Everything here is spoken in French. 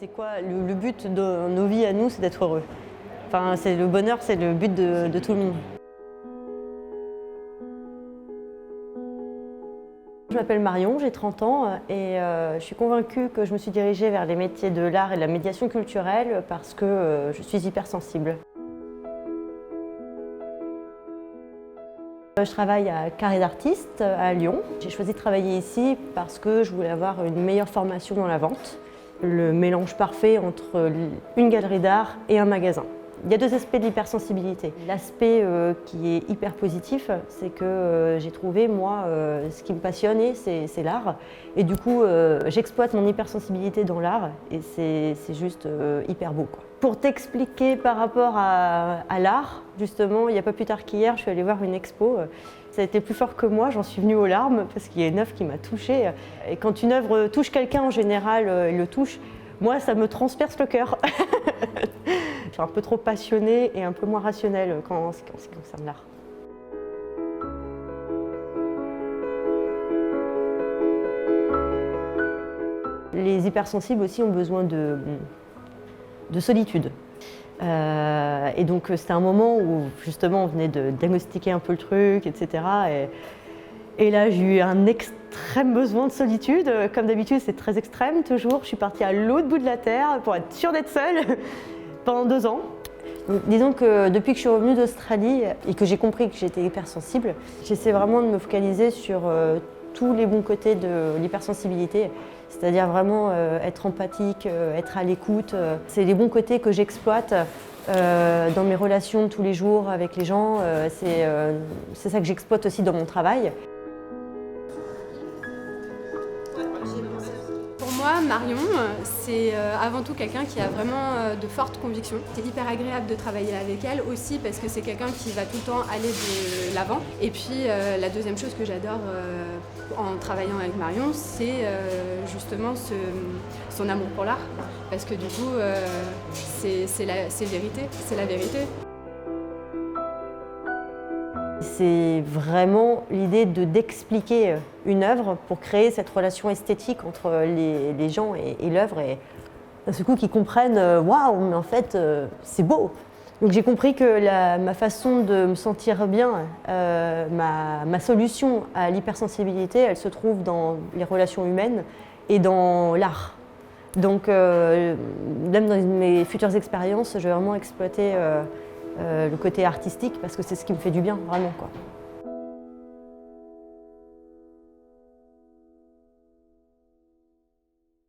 C'est quoi le but de nos vies à nous, c'est d'être heureux. Enfin, le bonheur, c'est le but de tout le monde. Je m'appelle Marion, j'ai 30 ans et je suis convaincue que je me suis dirigée vers les métiers de l'art et de la médiation culturelle parce que je suis hypersensible. Je travaille à Carré d'Artistes à Lyon. J'ai choisi de travailler ici parce que je voulais avoir une meilleure formation dans la vente. Le mélange parfait entre une galerie d'art et un magasin. Il y a deux aspects de l'hypersensibilité. L'aspect qui est hyper positif, c'est que j'ai trouvé, moi, ce qui me passionnait, c'est l'art. Et du coup, j'exploite mon hypersensibilité dans l'art et c'est juste hyper beau, quoi. Pour t'expliquer par rapport à l'art, justement, il n'y a pas plus tard qu'hier, je suis allée voir une expo. Ça a été plus fort que moi, j'en suis venue aux larmes parce qu'il y a une œuvre qui m'a touchée. Et quand une œuvre touche quelqu'un, en général, elle le touche. Moi, ça me transperce le cœur. Je suis un peu trop passionnée et un peu moins rationnelle en ce qui concerne l'art. Les hypersensibles aussi ont besoin de solitude. Et donc c'était un moment où justement on venait de diagnostiquer un peu le truc, etc. Et là j'ai eu un extrême besoin de solitude. Comme d'habitude c'est très extrême toujours. Je suis partie à l'autre bout de la terre pour être sûre d'être seule pendant 2 ans. Donc, disons que depuis que je suis revenue d'Australie et que j'ai compris que j'étais hypersensible, j'essaie vraiment de me focaliser sur tous les bons côtés de l'hypersensibilité. C'est-à-dire vraiment être empathique, être à l'écoute. C'est les bons côtés que j'exploite dans mes relations de tous les jours avec les gens. C'est ça que j'exploite aussi dans mon travail. Pour moi, Marion, c'est avant tout quelqu'un qui a vraiment de fortes convictions. C'est hyper agréable de travailler avec elle aussi parce que c'est quelqu'un qui va tout le temps aller de l'avant. Et puis la deuxième chose que j'adore en travaillant avec Marion, c'est justement son amour pour l'art. Parce que du coup, c'est la vérité. C'est vraiment l'idée d'expliquer une œuvre pour créer cette relation esthétique entre les gens et l'œuvre et d'un seul coup qu'ils comprennent « waouh, mais en fait c'est beau ». Donc j'ai compris que ma façon de me sentir bien, ma solution à l'hypersensibilité, elle se trouve dans les relations humaines et dans l'art. Donc même dans mes futures expériences, je vais vraiment exploiter le côté artistique parce que c'est ce qui me fait du bien, vraiment, quoi.